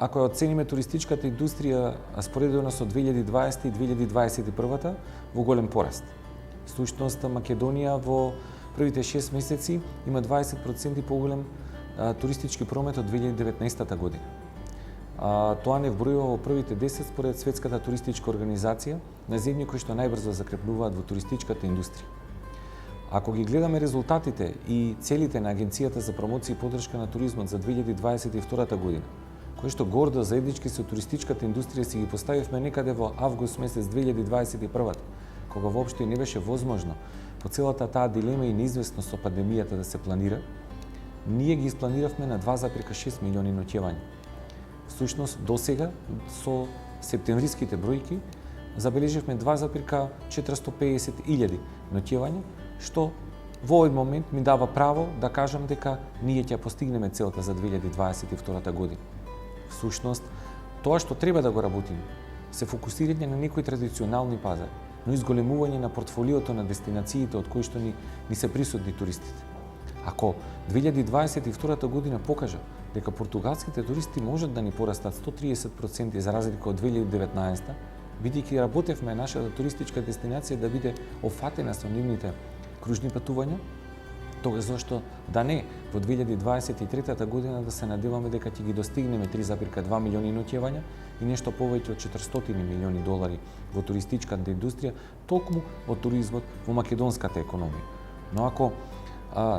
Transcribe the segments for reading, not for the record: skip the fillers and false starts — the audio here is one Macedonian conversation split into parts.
ако ја оцениме туристичката индустрија споредено со 2020 и 2021 во голем пораст. Всушност Македонија во првите 6 месеци има 20% поголем туристички промет од 2019 година. Тоа не вбројува во првите 10 според Светската туристичка организација на земји кои што најбрзо закрепнуваат во туристичката индустрија. Ако ги гледаме резултатите и целите на Агенцијата за промоција и поддршка на туризмот за 2022 година, кои што гордо заеднички со туристичката индустрија си ги поставивме некаде во август месец 2021, кога воопшто не беше возможно по целата таа дилема и неизвестност со пандемијата да се планира, ние ги испланиравме на 2,6 милиони ноќевања. Всушност, досега со септемвриските бројки забележивме 2,450.000 ноќевања, што во овој момент ми дава право да кажам дека ние ќе постигнеме целта за 2022 година. Всушност, тоа што треба да го работиме се фокусирање на некои традиционални пазари, но изголемување на портфолиото на дестинациите од кои што ни се присутни туристите. Ако 2022 година покажа дека португалските туристи можат да ни порастат 130% за разлика од 2019, бидејќи работевме нашата туристичка дестинација да биде офатена со нивните кружни патувања, тогаш зошто да не во 2023 година да се надеваме дека ќе ги достигнеме 3,2 милиони ноќевања и нешто повеќе од 400 милиони долари во туристичката индустрија, токму од туризмот во македонската економија. Но ако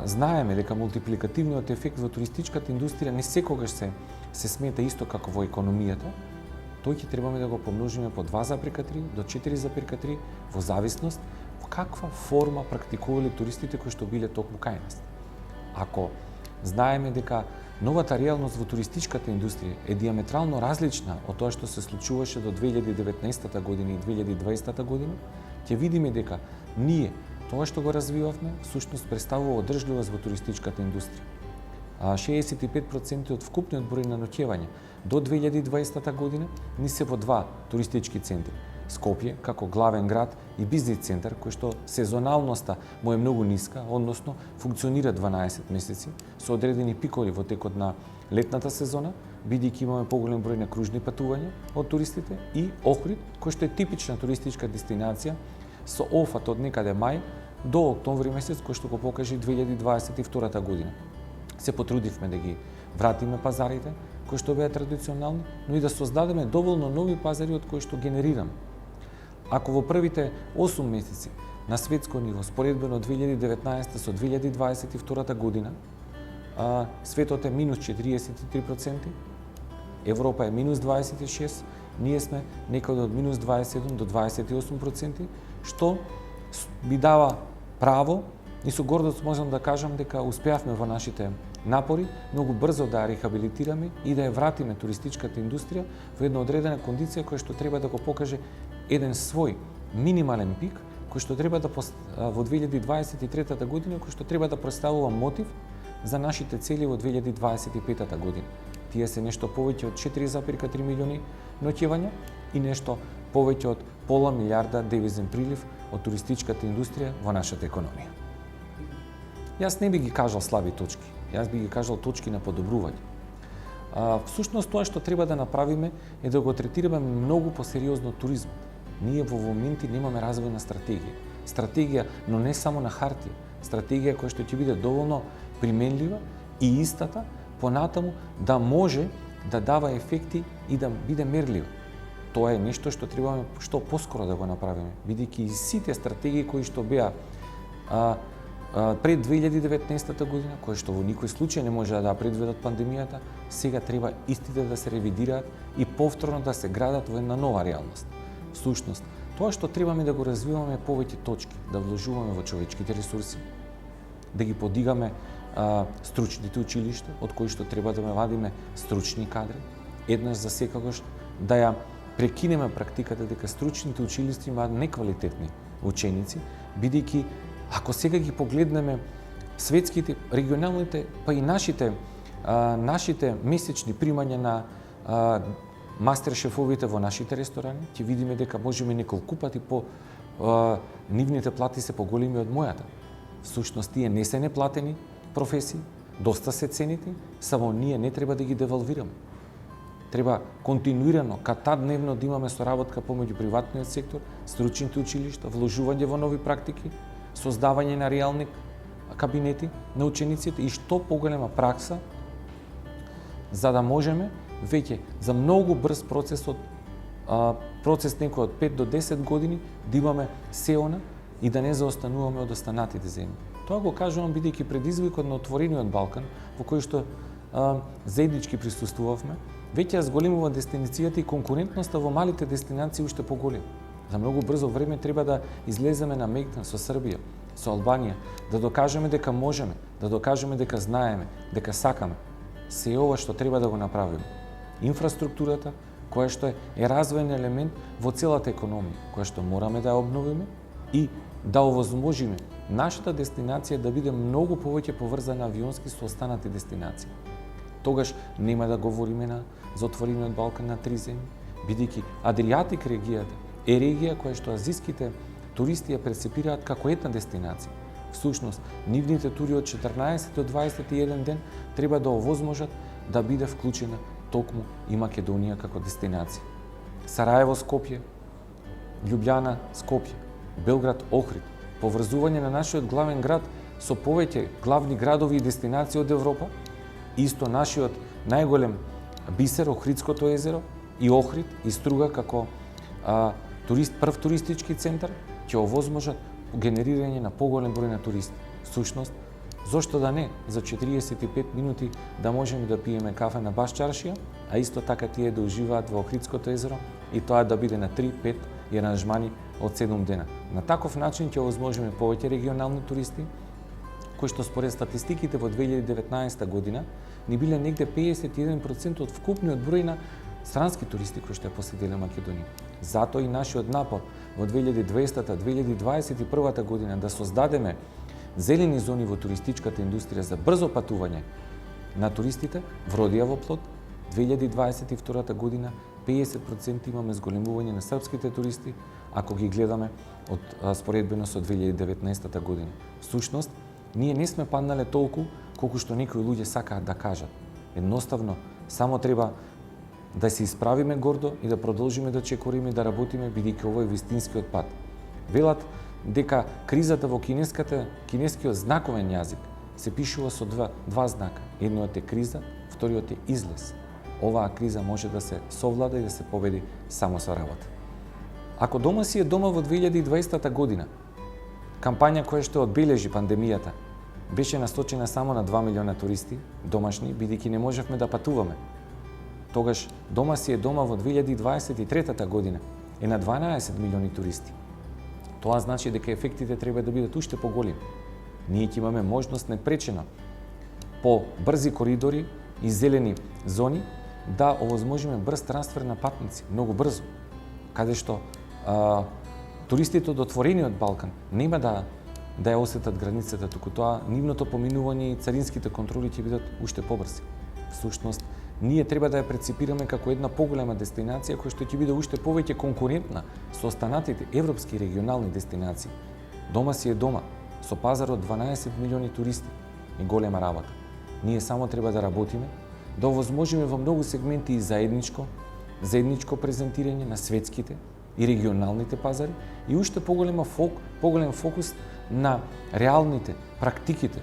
знаеме дека мултипликативниот ефект во туристичката индустрија не секогаш се смета исто како во економијата, тој ќе требаме да го помножиме по 2,3 до 4,3 во зависност во каква форма практикувале туристите кои што биле токму кај нас. Ако знаеме дека новата реалност во туристичката индустрија е диаметрално различна од тоа што се случуваше до 2019 година и 2020 година, ќе видиме дека ние тоа што го развивавме всушност представува одржливост во туристичката индустрија. 65% од вкупниот број на ноќевања до 2020 година ни се во два туристички центри. Скопје како главен град и бизнис центар кој што сезоналноста му е многу ниска, односно функционира 12 месеци со одредени пикови во текот на летната сезона, бидејќи имаме поголем број на кружни патувања од туристите, и Охрид кој што е типична туристичка дестинација со офат од некаде мај до октомври месец кој што го покажи 2022 година. Се потрудивме да ги вратиме пазарите кои што беа традиционални, но и да создадеме доволно нови пазари од кои што генерираме. Ако во првите 8 месеци на светско ниво, споредбено 2019 со 2022 година, светот е минус 43%, Европа е минус 26%, ние сме некаде од минус 27 до 28%, што би дава право и со гордост можам да кажам дека успеавме во нашите напори многу брзо да ја рехабилитираме и да ја вратиме туристичката индустрија во една одредена кондиција која што треба да го покаже еден свој минимален пик кој што треба да во 2023 година кој што треба да представува мотив за нашите цели во 2025 година. Тие се нешто повеќе од 4,3 милиони ноќевања и нешто повеќе од пола милиарда девизен прилив од туристичката индустрија во нашата економија. Јас не би ги кажал слаби точки, јас би ги кажал точки на подобрување. Всушност тоа што треба да направиме е да го третираме многу посериозно туризмот. Ние во моменти немаме развојна стратегија. Стратегија, но не само на хартија. Стратегија која што ќе биде доволно применлива и истата понатаму да може да дава ефекти и да биде мерлива. Тоа е нешто што требаме што поскоро да го направиме, бидејќи сите стратегии кои што беа пред 2019 година, кои што во никој случај не може да предвидат пандемијата, сега треба истите да се ревидираат и повторно да се градат во една нова реалност. Всушност, тоа што требаме да го развиваме повеќе точки, да вложуваме во човечките ресурси, да ги подигаме стручните училишта, од кои што треба да вадиме стручни кадри, еднаш за секогаш да ја прекинеме практиката дека стручните училишта имаат неквалитетни ученици, бидејќи ако сега ги погледнеме светските, регионалните, па и нашите месечни примања на мастер шефовите во нашите ресторани, ќе видиме дека можеме неколку пати нивните плати се поголеми од мојата. Всушност, тие не се неплатени професии, доста се цените, само ние не треба да ги девалвираме. треба континуирано, дневно да имаме соработка помеѓу приватниот сектор, стручните училишта, вложување во нови практики, создавање на реални кабинети на учениците и што поголема пракса, за да можеме веќе за многу брз процес некој од 5 до 10 години да имаме сеона и да не заостануваме од останатите земји. Тоа го кажувам бидејќи предизвикот на отворениот Балкан, во кој што заеднички присуствувавме, веќе ја зголемува дестинацијата и конкурентноста во малите дестинации уште поголема. За многу брзо време треба да излеземе на мегдан со Србија, со Албанија, да докажеме дека можеме, да докажеме дека знаеме, дека сакаме. Се ова што треба да го направиме. Инфраструктурата, која што е развоен елемент во целата економија, која што мораме да ја обновиме и да овозможиме нашата дестинација да биде многу повеќе поврзана авионски со останати дестинации. Тогаш нема да говориме за отворениот Балкан на 3 земји, бидејќи Адриатик регијата е регија која што азиските туристи ја перцепираат како една дестинација. Всушност, нивните тури од 14 до 21 ден треба да овозможат да биде вклучена токму и Македонија како дестинација. Сараево, Скопје, Љубљана, Скопје, Белград, Охрид, поврзување на нашиот главен град со повеќе главни градови и дестинации од Европа, исто нашиот најголем бисер, Охридското езеро, и Охрид, и Струга како прв туристички центар, ќе овозможат генерирање на поголем број на туристи. Всушност, зошто да не, за 45 минути да можеме да пиеме кафе на баш чаршија, а исто така тие да уживаат во Охридското езеро и тоа да биде на 3-5 и аранжмани од 7 дена. На таков начин ќе овозможиме повеќе регионални туристи, кои што според статистиките во 2019 година ни биле негде 51% од вкупниот број на странски туристи кои што ја посетиле Македонија. Затоа и нашиот напор во 2020-2021 година да создадеме зелени зони во туристичката индустрија за брзо патување на туристите вродија во плод. 2022 година 50% имаме зголемување на српските туристи, ако ги гледаме од споредбено со 2019 година. Всушност, ние не сме паднале толку колку што некои луѓе сакаат да кажат. Едноставно, само треба да се исправиме гордо и да продолжиме да чекориме и да работиме, бидејќи овој е вистинскиот пат. Велат дека кризата во кинескиот знаковен јазик се пишува со два знака. Едниот е криза, вториот е излез. Оваа криза може да се совлада и да се победи само со работа. Ако дома си е дома во 2020 година, кампања која што одбележи пандемијата, беше насочена само на 2 милиона туристи домашни, бидејќи не можевме да патуваме. Тогаш дома си е дома во 2023 година е на 12 милиони туристи. Тоа значи дека ефектите треба да бидат уште поголеми. Ние ќе имаме можност непречено по брзи коридори и зелени зони да овозможиме брз трансфер на патници, многу брзо, каде што туристите од отворениот Балкан нема да ја осетат границата, туку тоа нивното поминување и царинските контроли ќе бидат уште побрзи. Всушност, ние треба да ја прецепираме како една поголема дестинација која што ќе биде уште повеќе конкурентна со останатите европски и регионални дестинации. Дома си е дома, со пазар од 12 милиони туристи и голема работа. Ние само треба да работиме, да овозможиме во многу сегменти и заедничко презентирање на светските и регионалните пазари и уште поголем фокус на реалните практиките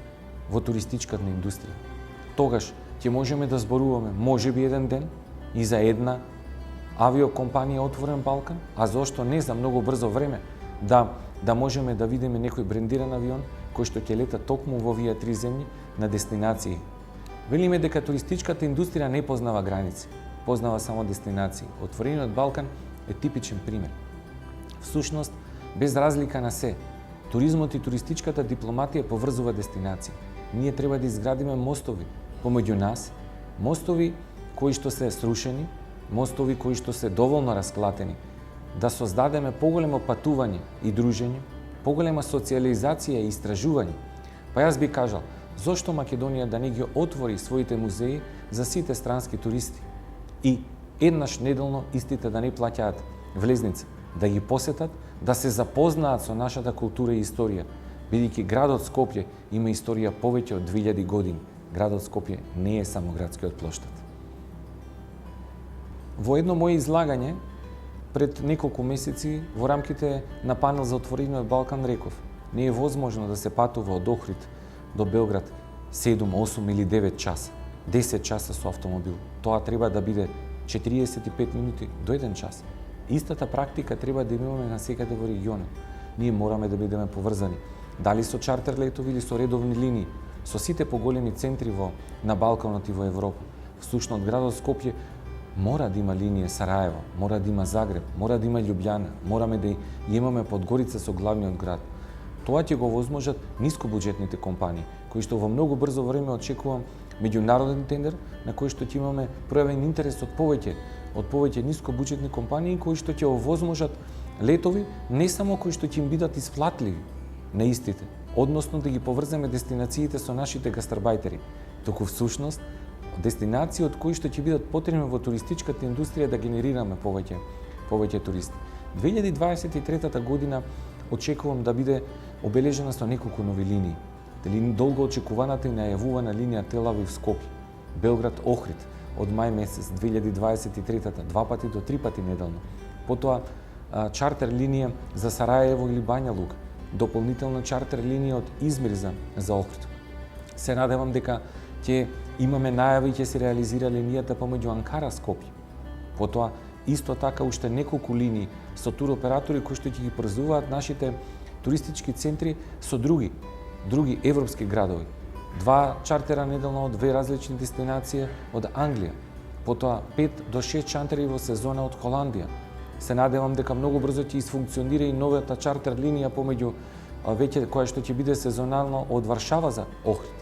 во туристичката индустрија. Тогаш ќе можеме да зборуваме можеби еден ден и за една авиокомпанија Отворен Балкан, а зошто не за многу брзо време да можеме да видиме некој брендиран авион кој што ќе лета токму во овие 3 земји на дестинации. Велиме дека туристичката индустрија не познава граници, познава само дестинации. Отворениот Балкан е типичен пример. Всушност, без разлика на се, туризмот и туристичката дипломатија поврзува дестинации. Ние треба да изградиме мостови помеѓу нас, мостови кои што се срушени, мостови кои што се доволно расклатени, да создадеме поголемо патување и дружење, поголема социализација и истражување. Па јас би кажал, зошто Македонија да не ги отвори своите музеи за сите странски туристи и еднаш неделно истите да не плаќаат влезница, да ги посетат, да се запознаат со нашата култура и историја, бидејќи градот Скопје има историја повеќе од 2000 години. Градот Скопје не е само градскиот плоштад. Во едно моје излагање пред неколку месеци во рамките на панел за отворениот Балкан реков: не е возможно да се патува од Охрид до Белград 7, 8 или 9 часа, 10 часа со автомобил. Тоа треба да биде 45 минути до 1 час. Истата практика треба да имаме насекаде во регионот. Ние мораме да бидеме поврзани, дали со чартер летови или со редовни линии, со сите поголеми центри на Балканот и во Европа. Всушност градот Скопје мора да има линија Сараево, мора да има Загреб, мора да има Љубљана, мораме да имаме Подгорица со главниот град. Тоа ќе го возможат нискобуџетните компании, кои што во многу брзо време очекувам меѓународен тендер на кој што ќе имаме пројавен интерес од повеќе нискобуџетни компании кои што ќе овозможат летови не само кои што ќе им бидат исплатливи на истите, односно да ги поврземе дестинациите со нашите гастарбајтери, туку всушност дестинации од кои што ќе бидат потребни во туристичката индустрија да генерираме повеќе туристи. 2023 година очекувам да биде обележена со неколку нови линии. Дали долго очекуваната и најавувана линија Тел-Авив-Скопје, Белград-Охрид од мај месец 2023 2 пати до 3 пати неделно. Потоа чартер линија за Сараево или Бања Лука, дополнителна чартер линија од Измир за Охрид. Се надевам дека ќе имаме најави и ќе се реализира линијата помеѓу Анкара Скопје. Потоа исто така уште неколку линии со туроператори кои што ќе ги поврзуваат нашите туристички центри со други европски градови. 2 чартера неделно од 2 различни дестинации од Англија. Потоа 5 до 6 чартери во сезона од Холандија. Се надевам дека многу брзо ќе исфункционира и новата чартер линија помеѓу веќе која што ќе биде сезонално од Варшава за Охрид.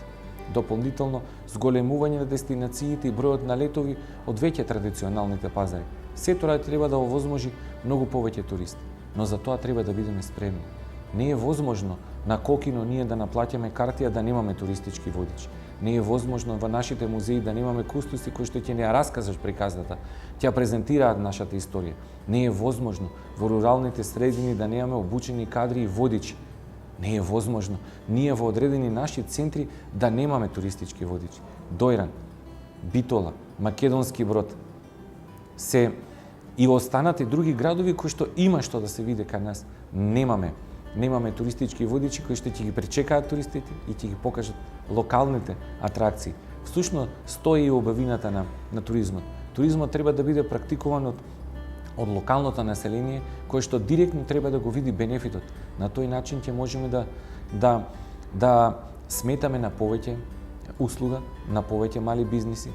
Дополнително зголемување на дестинациите и бројот на летови од веќе традиционалните пазари. Се тоа треба да овозможи многу повеќе туристи, но за тоа треба да бидеме спремни. Не е возможно на Кокино ние да наплаќаме картија да немаме туристички водичи. Не е возможно во нашите музеи да немаме кустоси кои што ќе не ја раскажеш приказната, ќе ја презентираат нашата историја. Не е возможно во руралните средини да немаме обучени кадри и водичи. Не е возможно ние во одредени наши центри да немаме туристички водичи. Дојран, Битола, Македонски Брод, се и останати други градови кои што има што да се види кај нас. Немаме туристички водичи кои што ќе ги пречекаат туристите и ќе ги покажат локалните атракции. Всушност стои и обавината на туризмот. Туризмот треба да биде практикуван од локалното население, кое што директно треба да го види бенефитот. На тој начин ќе можеме да сметаме на повеќе услуга, на повеќе мали бизниси,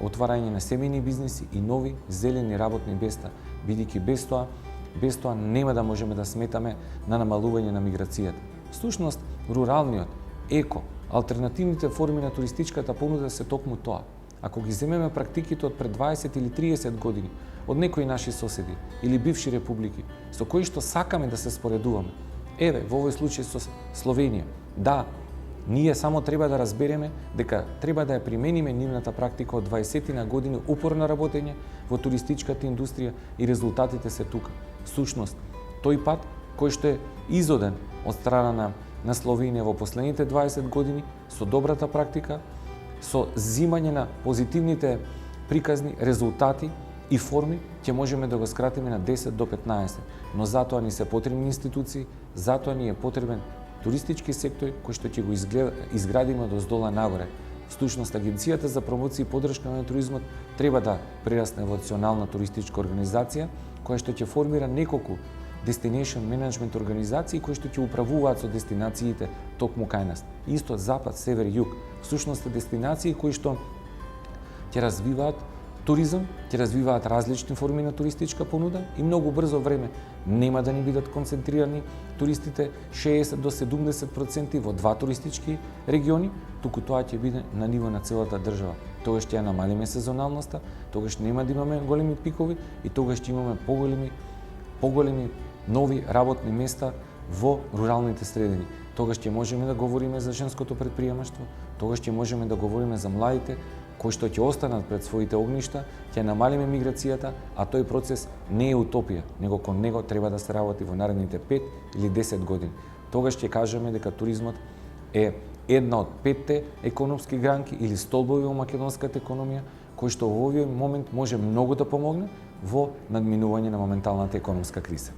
отварање на семејни бизниси и нови зелени работни места, бидејќи без тоа нема да можеме да сметаме на намалување на миграцијата. Всушност, руралниот, алтернативните форми на туристичката понуда се токму тоа. Ако ги земеме практиките од пред 20 или 30 години од некои наши соседи или бивши републики со кои што сакаме да се споредуваме, во овој случај со Словенија, да, ние само треба да разбереме дека треба да ја примениме нивната практика од 20 години упорно работење во туристичката индустрија и резултатите се тука. Всушност, тој пат кој што е изоден од страна на Словенија во последните 20 години со добрата практика, со зимање на позитивните приказни резултати и форми, ќе можеме да го скратиме на 10 до 15. Но затоа ни се потребни институции, затоа ни е потребен туристички сектор кој што ќе го изградиме од оздола нагоре. Всушност, Агенцијата за промоција и поддршка на туризмот треба да прерасне во национална туристичка организација која што ќе формира неколку destination management организации кои што ќе управуваат со дестинациите токму кај нас. Исток, запад, север, југ. Всушност, дестинации кои што ќе развиваат туризам, ќе развиваат различни форми на туристичка понуда и многу брзо време нема да ни бидат концентрирани туристите 60 до 70% во 2 туристички региони, туку тоа ќе биде на ниво на целата држава. Тогаш ќе ја намалиме сезоналноста, тогаш нема да имаме големи пикови и тогаш ќе имаме поголеми нови работни места во руралните средини. Тогаш ќе можеме да говориме за женското предприемаштво, тогаш ќе можеме да говориме за младите кои што ќе останат пред своите огништа, ќе намалиме миграцијата, а тој процес не е утопија, него кон него треба да се работи во наредните 5 или 10 години. Тогаш ќе кажеме дека туризмот е една од 5 економски гранки или столбови во македонската економија, кој што во овој момент може многу да помогне во надминување на моменталната економска криза.